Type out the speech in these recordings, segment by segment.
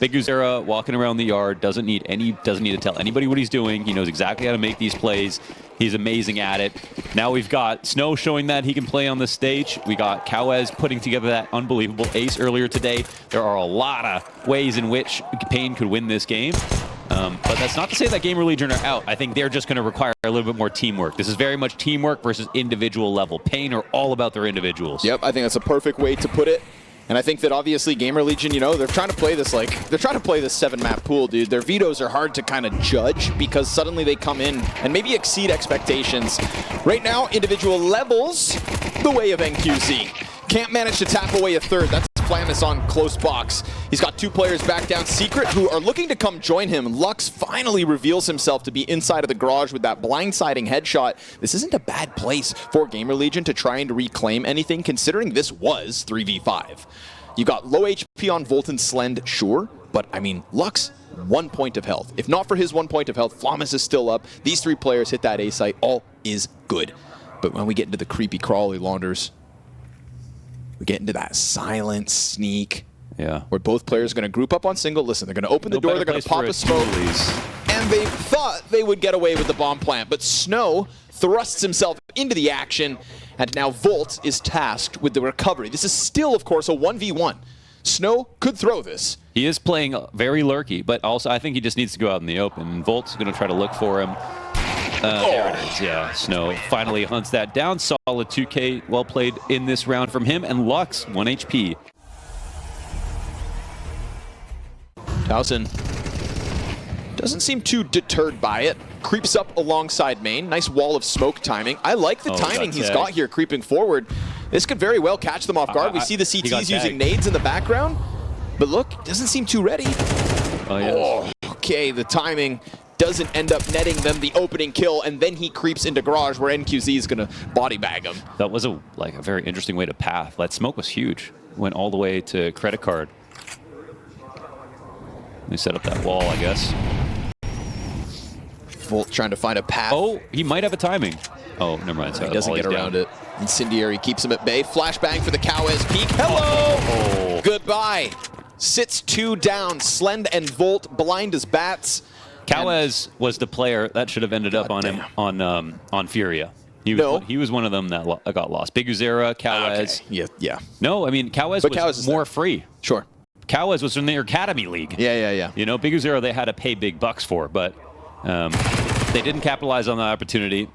BigUzera walking around the yard, doesn't need to tell anybody what he's doing. He knows exactly how to make these plays. He's amazing at it. Now we've got Snow showing that he can play on this stage. We got paiN putting together that unbelievable ace earlier today. There are a lot of ways in which paiN could win this game. But that's not to say that GamerLegion are out. I think they're just going to require a little bit more teamwork. This is very much teamwork versus individual level. paiN are all about their individuals. Yep, I think that's a perfect way to put it. And I think that obviously GamerLegion, you know, they're trying to play this this 7-map pool, dude. Their vetoes are hard to kind of judge because suddenly they come in and maybe exceed expectations. Right now, individual levels, the way of NQZ. Can't manage to tap away a third. That's Flamus on close box. He's got 2 players back down Secret who are looking to come join him. Lux finally reveals himself to be inside of the garage with that blindsiding headshot. This isn't a bad place for GamerLegion to try and reclaim anything, considering this was 3v5. You got low HP on Volt and Slend, sure, but I mean, Lux, 1 point of health. If not for his 1 point of health, Flamus is still up. These 3 players hit that A site, all is good. But when we get into the creepy crawly launders, we get into that silent sneak. Yeah. Where both players are going to group up on single. Listen, they're going to open the door, they're going to pop a smoke. And they thought they would get away with the bomb plant, but Snow thrusts himself into the action, and now Volt is tasked with the recovery. This is still, of course, a 1v1. Snow could throw this. He is playing very lurky, but also I think he just needs to go out in the open. Volt's going to try to look for him. There it is, yeah. Snow finally hunts that down. Solid 2K, well played in this round from him. And Lux, 1 HP. Towson doesn't seem too deterred by it. Creeps up alongside main. Nice wall of smoke timing. I like the timing he's got here creeping forward. This could very well catch them off guard. We see the CTs using nades in the background. But look, doesn't seem too ready. Oh, yes. Okay, the timing doesn't end up netting them the opening kill, and then he creeps into garage where NQZ is going to body bag him. That was a very interesting way to path. That smoke was huge. Went all the way to credit card. They set up that wall, I guess. Volt trying to find a path. Oh, he might have a timing. Oh, never mind. He doesn't get around it. Incendiary keeps him at bay. Flashbang for the paiN peek. Hello! Oh. Goodbye. Sits 2 down. Slend and Volt blind as bats. paiN was the player that should have ended up on him on FURIA. He was one of them that got lost. BigUzera, paiN. Okay. Yeah. No, I mean, paiN was more free. Sure. paiN was from their Academy League. Yeah. You know, BigUzera they had to pay big bucks for, but they didn't capitalize on the opportunity.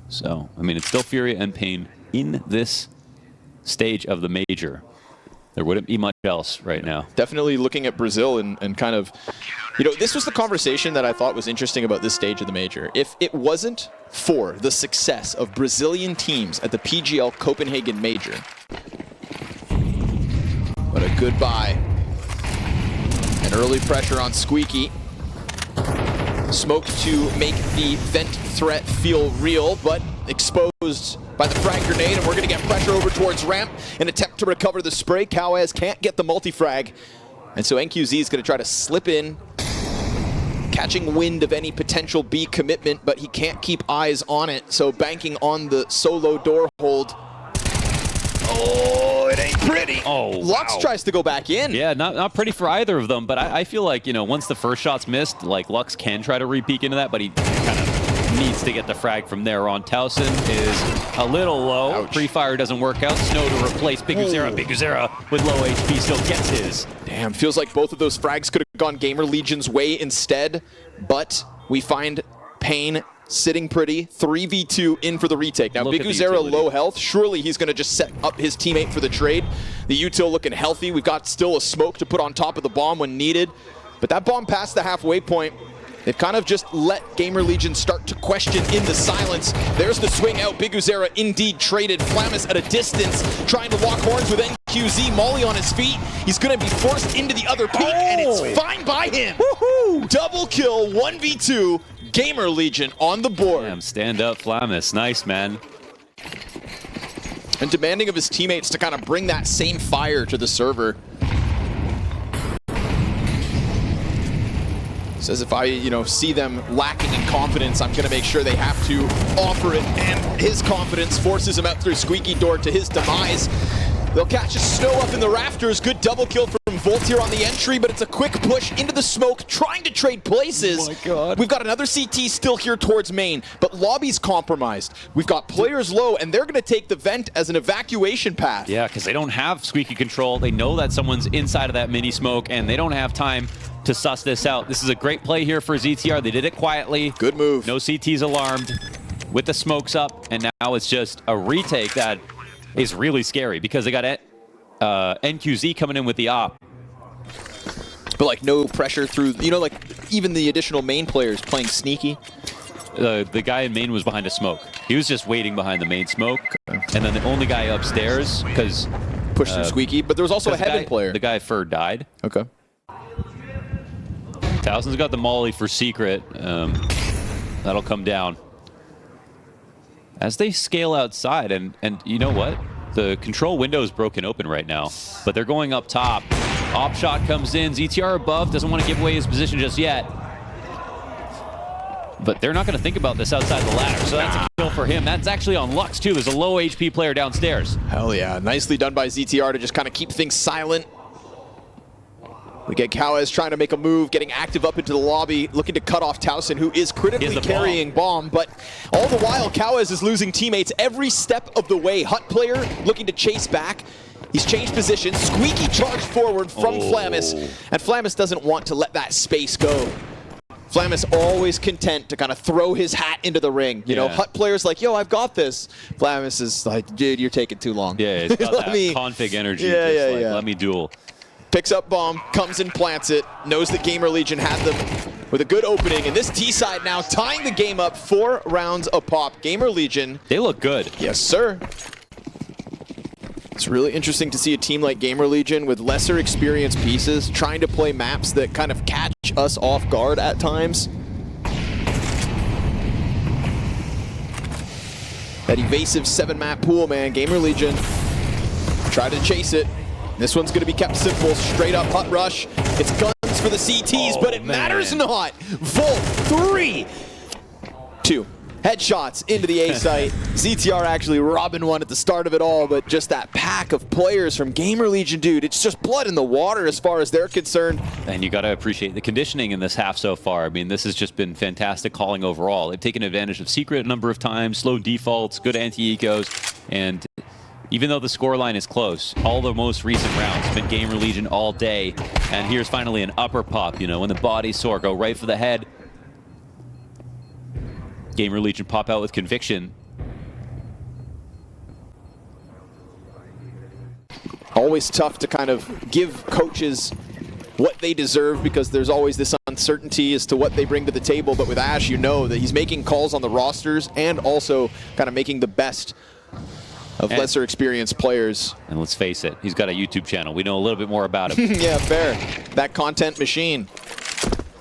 So, I mean, it's still FURIA and paiN in this stage of the major. There wouldn't be much else right now. Definitely looking at Brazil and kind of, you know, this was the conversation that I thought was interesting about this stage of the major. If it wasn't for the success of Brazilian teams at the PGL Copenhagen Major, what a goodbye. And early pressure on Squeaky. Smoke to make the vent threat feel real, but exposed by the frag grenade, and we're going to get pressure over towards ramp. An attempt to recover the spray. paiN can't get the multi-frag, and so NQZ is going to try to slip in, catching wind of any potential B commitment, but he can't keep eyes on it, so banking on the solo door hold. Oh, it ain't pretty. Oh, Lux tries to go back in. Yeah, not pretty for either of them, but I feel like, you know, once the first shot's missed, like, Lux can try to re-peek into that, but he kind of needs to get the frag from there on. Towson is a little low. Ouch. Pre-fire doesn't work out. Snow to replace BigUzera. BigUzera with low HP still gets his. Damn, feels like both of those frags could have gone GamerLegion's way instead, but we find paiN sitting pretty. 3v2 in for the retake. Now, BigUzera low health. Surely he's going to just set up his teammate for the trade. The util looking healthy. We've got still a smoke to put on top of the bomb when needed. But that bomb past the halfway point, they've kind of just let GamerLegion start to question in the silence. There's the swing out. BigUzera indeed traded. Flamus at a distance, trying to lock horns with NQZ. Molly on his feet. He's going to be forced into the other peak, and it's fine by him. Woohoo! Double kill, 1v2. GamerLegion on the board. Damn, stand up, Flamus. Nice, man. And demanding of his teammates to kind of bring that same fire to the server. Says if I, see them lacking in confidence, I'm going to make sure they have to offer it. And his confidence forces him out through Squeaky Door to his demise. They'll catch a Snow up in the rafters. Good double kill from Volt here on the entry, but it's a quick push into the smoke, trying to trade places. Oh my God. We've got another CT still here towards main, but lobby's compromised. We've got players low, and they're going to take the vent as an evacuation path. Yeah, because they don't have squeaky control. They know that someone's inside of that mini smoke, and they don't have time to suss this out. This is a great play here for ZTR. They did it quietly. Good move. No CTs alarmed with the smokes up, and now it's just a retake that is really scary because they got NQZ coming in with the op. But like no pressure through, you know, like even the additional main players playing sneaky. The guy in main was behind a smoke. He was just waiting behind the main smoke. And then the only guy upstairs, because pushed through squeaky, but there was also a heaven player. The guy Fur died. Okay. Towson's got the molly for secret. That'll come down. As they scale outside, and you know what? The control window is broken open right now, but they're going up top. Op shot comes in. ZTR above, doesn't want to give away his position just yet. But they're not going to think about this outside the ladder, so that's a kill for him. That's actually on Lux, too. There's a low HP player downstairs. Hell yeah. Nicely done by ZTR to just kind of keep things silent. We get Kawez trying to make a move, getting active up into the lobby, looking to cut off Towson, who is critically carrying bomb. But all the while, Kawez is losing teammates every step of the way. Hut player looking to chase back. He's changed positions. Squeaky charged forward from Flamis. And Flamis doesn't want to let that space go. Flamis always content to kind of throw his hat into the ring. You know, Hut players like, yo, I've got this. Flamis is like, dude, you're taking too long. Yeah, it's got that config energy. Let me duel. Picks up bomb, comes and plants it, knows that GamerLegion had them with a good opening, and this T-side now tying the game up 4 rounds a pop. GamerLegion. They look good. Yes, sir. It's really interesting to see a team like GamerLegion with lesser experienced pieces trying to play maps that kind of catch us off guard at times. That evasive 7-map pool, man. GamerLegion tried to chase it. This one's going to be kept simple, straight up Hut rush. It's guns for the CTs, but it matters not. Volt, 3, 2. Headshots into the A site. ZTR actually robbing one at the start of it all, but just that pack of players from GamerLegion, dude, it's just blood in the water as far as they're concerned. And you got to appreciate the conditioning in this half so far. I mean, this has just been fantastic calling overall. They've taken advantage of secret a number of times, slow defaults, good anti-ecos, and even though the scoreline is close, all the most recent rounds have been GamerLegion all day. And here's finally an upper pop, you know, when the body's sore, go right for the head. GamerLegion pop out with conviction. Always tough to kind of give coaches what they deserve because there's always this uncertainty as to what they bring to the table. But with Ash, you know that he's making calls on the rosters and also kind of making the best of lesser experienced players. And let's face it, he's got a YouTube channel. We know a little bit more about him. Yeah, fair. That content machine.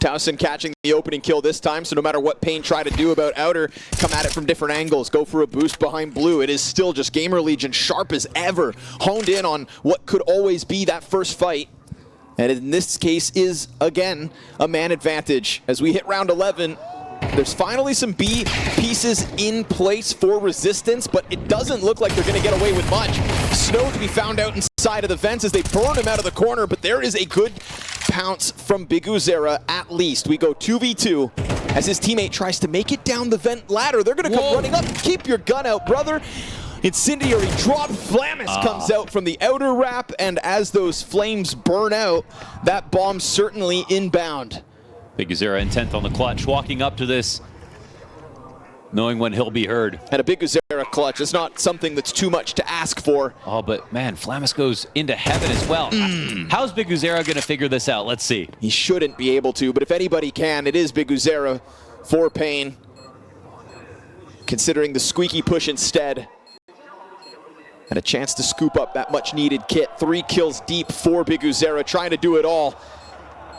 Towson catching the opening kill this time, so no matter what paiN try to do about Outer, come at it from different angles, go for a boost behind Blue. It is still just GamerLegion sharp as ever, honed in on what could always be that first fight. And in this case is, again, a man advantage. As we hit round 11, there's finally some B pieces in place for resistance, but it doesn't look like they're going to get away with much. Snow to be found out inside of the fence as they burn him out of the corner, but there is a good pounce from BigUzera at least. We go 2v2 as his teammate tries to make it down the vent ladder. They're going to come running up. Keep your gun out, brother. Incendiary drop. Flamis comes out from the outer wrap, and as those flames burn out, that bomb certainly inbound. BigUzera intent on the clutch, walking up to this, knowing when he'll be heard. And a BigUzera clutch is not something that's too much to ask for. Oh, but man, Flamis goes into heaven as well. How's BigUzera going to figure this out? Let's see. He shouldn't be able to, but if anybody can, it is BigUzera for paiN. Considering the squeaky push instead. And a chance to scoop up that much-needed kit. 3 kills deep for BigUzera, trying to do it all.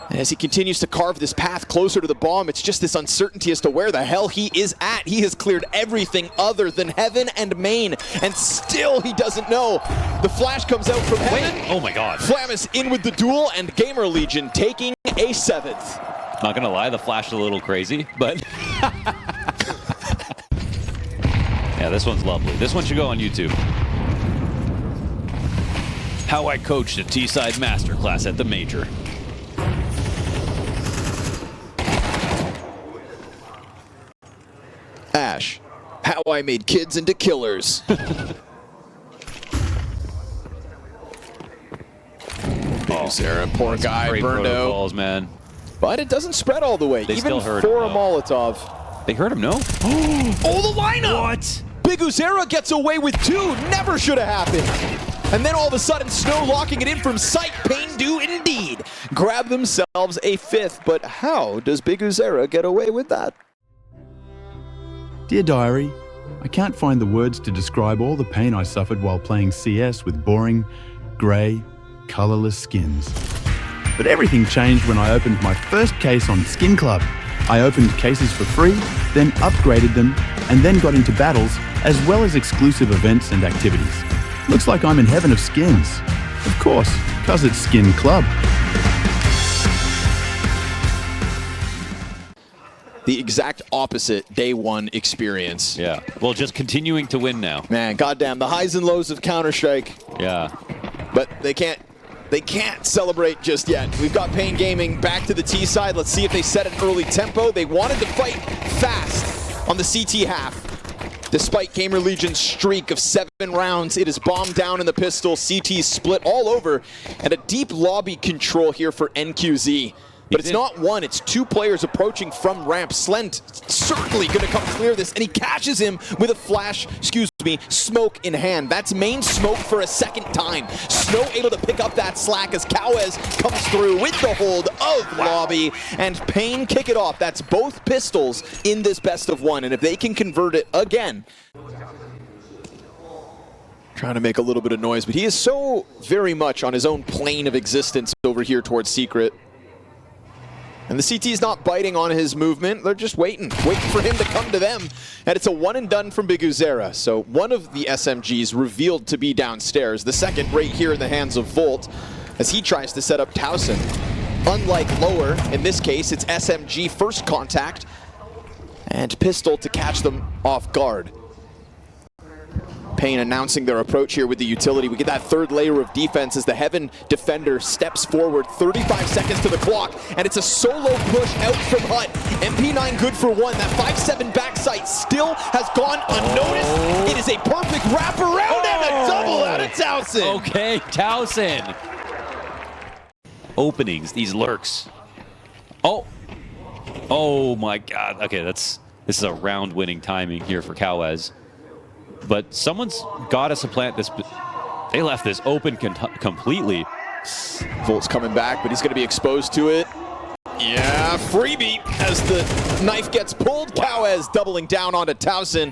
And as he continues to carve this path closer to the bomb, it's just this uncertainty as to where the hell he is at. He has cleared everything other than heaven and main, and still he doesn't know. The flash comes out from heaven. Oh my god. Flamis in with the duel, and GamerLegion taking a 7th. Not gonna lie, the flash is a little crazy, but yeah, this one's lovely. This one should go on YouTube. How I coached a T-side masterclass at the major. Ash, how I made kids into killers. Sarah, poor guy, burned out. Man. But it doesn't spread all the way. They even still heard for him, a Molotov. They heard him, no? Oh, the lineup! What? Biguzera gets away with 2. Never should have happened. And then all of a sudden, Snow locking it in from sight. paiN do indeed grab themselves a 5th. But how does Biguzera get away with that? Dear Diary, I can't find the words to describe all the pain I suffered while playing CS with boring, grey, colourless skins. But everything changed when I opened my first case on Skin Club. I opened cases for free, then upgraded them, and then got into battles, as well as exclusive events and activities. Looks like I'm in heaven of skins. Of course, 'cause it's Skin Club. The exact opposite day 1 experience. Yeah. Well, just continuing to win now. Man, goddamn, the highs and lows of Counter-Strike. Yeah. But they can't celebrate just yet. We've got paiN Gaming back to the T side. Let's see if they set an early tempo. They wanted to fight fast on the CT half. Despite GamerLegion's streak of 7 rounds, it is bombed down in the pistol. CT split all over, and a deep lobby control here for NQZ. But it's not 1, it's 2 players approaching from ramp. Slent certainly gonna come clear this, and he catches him with a flash, smoke in hand. That's main smoke for a 2nd time. Snow able to pick up that slack as Kawez comes through with the hold of lobby, and paiN kick it off. That's both pistols in this best of 1, and if they can convert it again. Trying to make a little bit of noise, but he is so very much on his own plane of existence over here towards Secret. And the CT's not biting on his movement. They're just waiting for him to come to them. And it's a 1 and done from Biguzera. So one of the SMGs revealed to be downstairs. The second right here in the hands of Volt as he tries to set up Towson. Unlike lower, in this case, it's SMG first contact and pistol to catch them off guard. paiN announcing their approach here with the utility. We get that 3rd layer of defense as the Heaven defender steps forward. 35 seconds to the clock, and it's a solo push out from Hut. MP9 good for 1. That 5-7 backside still has gone unnoticed. It is a perfect wraparound and a double out of Towson. Okay, Towson. Openings, these lurks. Oh my God. Okay, this is a round-winning timing here for Kawez. But someone's got to supplant this. They left this open completely. Volt's coming back, but he's going to be exposed to it. Yeah, freebie as the knife gets pulled. Wow. Kawez doubling down onto Towson.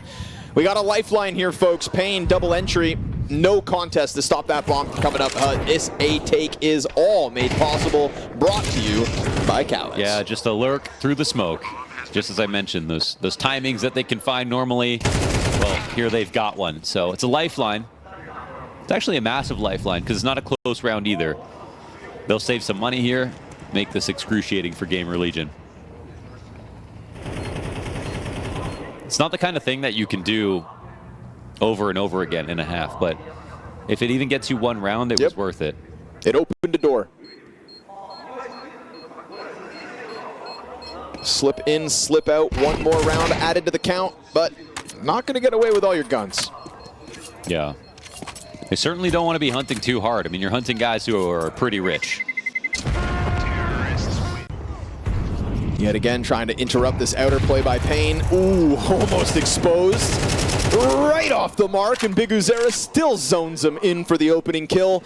We got a lifeline here, folks. paiN double entry. No contest to stop that bomb from coming up. This A take is all made possible. Brought to you by Kawez. Yeah, just a lurk through the smoke. Just as I mentioned, those timings that they can find normally. Well, here they've got one. So it's a lifeline. It's actually a massive lifeline because it's not a close round either. They'll save some money here, make this excruciating for GamerLegion. It's not the kind of thing that you can do over and over again in a half, but if it even gets you one round, it was worth it. It opened a door. Slip in, slip out, one more round added to the count, but not going to get away with all your guns. Yeah. They certainly don't want to be hunting too hard. I mean, you're hunting guys who are pretty rich. Yet again, trying to interrupt this outer play by paiN. Ooh, almost exposed. Right off the mark, and Biguzera still zones him in for the opening kill.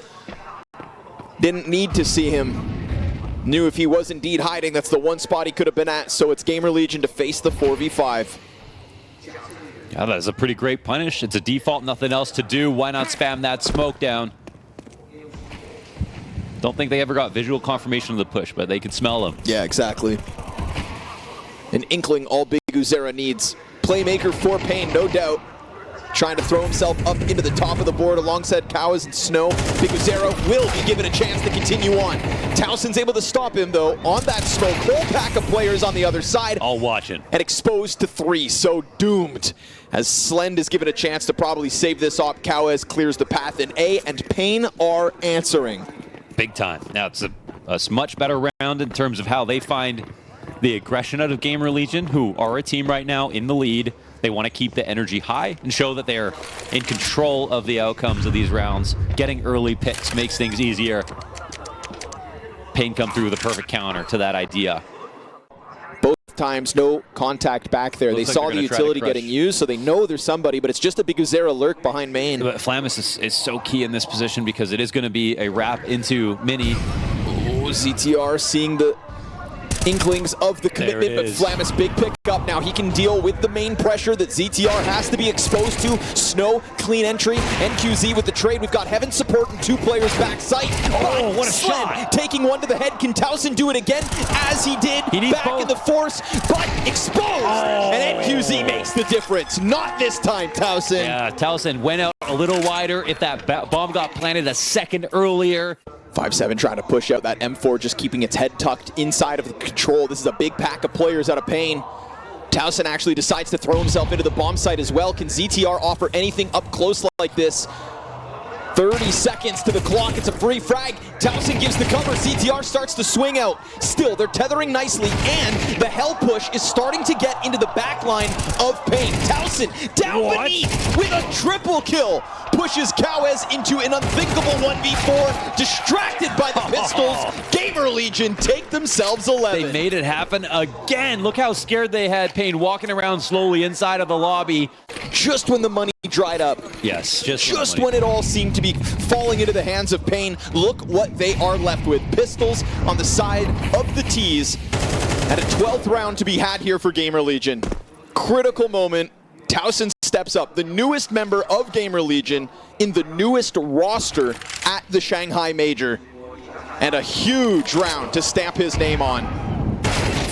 Didn't need to see him. Knew if he was indeed hiding, that's the one spot he could have been at, so it's GamerLegion to face the 4v5. Yeah, that is a pretty great punish. It's a default, nothing else to do. Why not spam that smoke down? Don't think they ever got visual confirmation of the push, but they could smell them. Yeah, exactly. An inkling all Biguzera needs. Playmaker for paiN, no doubt. trying to throw himself up into the top of the board alongside Cows and Snow. Biguzera will be given a chance to continue on. Towson's able to stop him though on that smoke. Whole pack of players on the other side. All watching. And exposed to 3, so doomed. As Slend is given a chance to probably save this op, Cows clears the path in A, and paiN are answering. Big time. Now it's a much better round in terms of how they find the aggression out of GamerLegion, who are a team right now in the lead. They want to keep the energy high and show that they're in control of the outcomes of these rounds. Getting early picks makes things easier. paiN come through with a perfect counter to that idea. Both times, no contact back there. Looks they like saw the utility getting used, so they know there's somebody, but it's just a Biguzera lurk behind main. But Flamis is so key in this position because it is going to be a wrap into Mini. Oh, ZTR seeing the inklings of the commitment, but Flamis big pick up now. He can deal with the main pressure that ZTR has to be exposed to. Snow, clean entry, NQZ with the trade. We've got Heaven support and 2 players back sight. Oh, what a Slend shot! Taking one to the head. Can Towson do it again? As he did, back both. in the force, but exposed! And NQZ makes the difference. Not this time, Towson. Yeah, Towson went out a little wider. If that bomb got planted a second earlier. 5-7 trying to push out that M4, just keeping its head tucked inside of the control. This is a big pack of players out of paiN. Towson actually decides to throw himself into the bomb site as well. Can ZTR offer anything up close like this? 30 seconds to the clock. It's a free frag. Towson gives the cover. ZTR starts to swing out. Still, they're tethering nicely, and the hell push is starting to get into the back line of paiN. Towson down beneath with a triple kill. Pushes Cows into an unthinkable 1v4. Distracted by the pistols. GamerLegion take themselves 11. They made it happen again. Look how scared they had paiN walking around slowly inside of the lobby. Just when the money dried up. Yes, just when it all seemed to be falling into the hands of paiN. Look what they are left with. Pistols on the side of the T's. And a 12th round to be had here for GamerLegion. Critical moment. Towson steps up, the newest member of GamerLegion in the newest roster at the Shanghai Major. And a huge round to stamp his name on.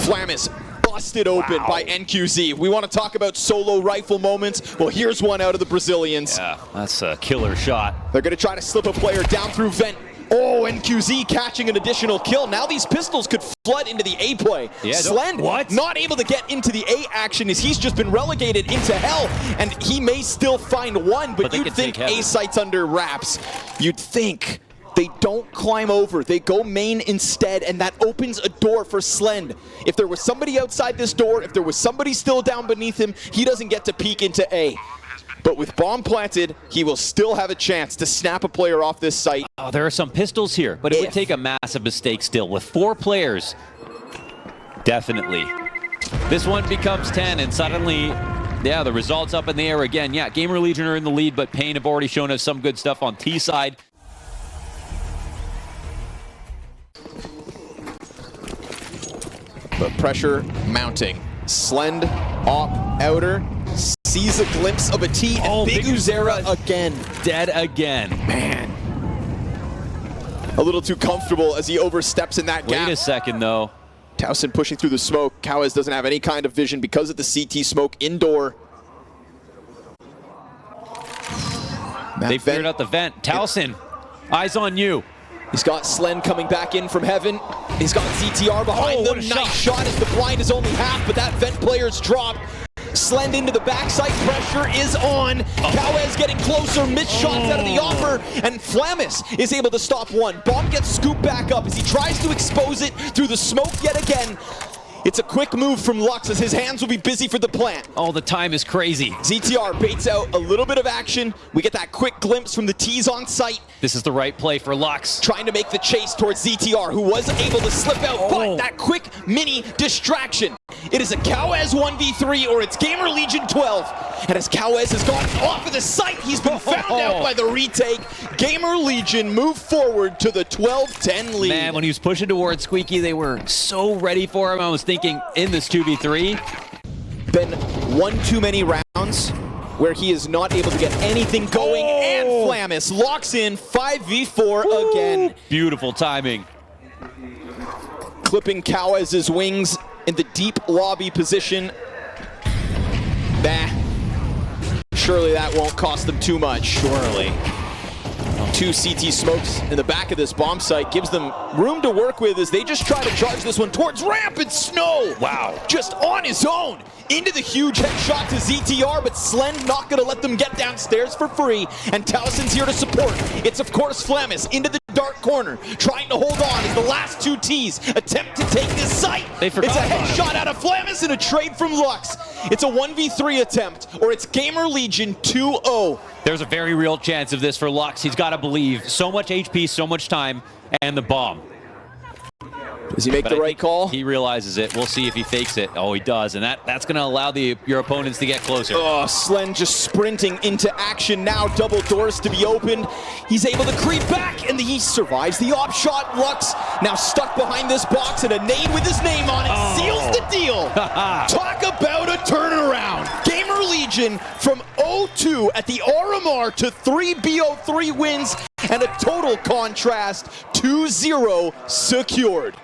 Flamis busted open by NQZ. We want to talk about solo rifle moments. Well, here's one out of the Brazilians. Yeah, that's a killer shot. They're going to try to slip a player down through vent. Oh, NQZ catching an additional kill. Now these pistols could flood into the A play. Yeah, Slend not able to get into the A action as he's just been relegated into hell, and he may still find one, but you'd think A site's under wraps. You'd think. They don't climb over, they go main instead, and that opens a door for Slend. If there was somebody outside this door, if there was somebody still down beneath him, he doesn't get to peek into A. But with bomb planted, he will still have a chance to snap a player off this site. Oh, there are some pistols here, but it would take a massive mistake still. With 4 players, definitely. This one becomes 10, and suddenly, yeah, the result's up in the air again. Yeah, GamerLegion are in the lead, but paiN have already shown us some good stuff on T side. But pressure mounting. Slend, op, outer, sees a glimpse of a T, and Biguzera again. Dead again. Man. A little too comfortable as he oversteps in that gap. Wait a second, though. Towson pushing through the smoke. Cows doesn't have any kind of vision because of the CT smoke indoor. They figured out the vent. Towson, eyes on you. He's got Slend coming back in from heaven. He's got ZTR behind them. Nice shot as the blind is only half, but that vent player's drop. Slend into the backside, pressure is on. Cows getting closer, missed shots out of the offer, and Flamis is able to stop one. Bomb gets scooped back up as he tries to expose it through the smoke yet again. It's a quick move from Lux as his hands will be busy for the plant. Oh, the time is crazy. ZTR baits out a little bit of action. We get that quick glimpse from the T's on site. This is the right play for Lux. Trying to make the chase towards ZTR, who was able to slip out, but that quick mini distraction. It is a Cows 1v3 or it's GamerLegion 12. And as Cows has gone off of the site, he's been found out by the retake. GamerLegion move forward to the 12-10 lead. Man, when he was pushing towards Squeaky, they were so ready for him. I was thinking in this 2v3. Been one too many rounds where he is not able to get anything going, and Flamis locks in 5v4 again. Beautiful timing. Clipping Cows' wings in the deep lobby position. surely that won't cost them too much. Surely. 2 CT smokes in the back of this bomb site gives them room to work with as they just try to charge this one towards ramp, and Snow, wow, just on his own into the huge headshot to ZTR, but Slen not going to let them get downstairs for free, and Talison's here to support. It's of course Flamis into the dark corner, trying to hold on as the last 2 Ts attempt to take this site. It's a headshot out of Flamis and a trade from Lux. It's a 1v3 attempt, or it's GamerLegion 2-0. There's a very real chance of this for Lux. He's got to believe. So much HP, so much time, and the bomb. Does he make the right call? He realizes it. We'll see if he fakes it. Oh, he does, and that's going to allow your opponents to get closer. Oh, Slen just sprinting into action now. Double doors to be opened. He's able to creep back, and he survives the op shot. Lux now stuck behind this box, and a nade with his name on it seals the deal. Talk about a turnaround. GamerLegion from 0-2 at the RMR to 3 BO3 wins, and a total contrast 2-0 secured.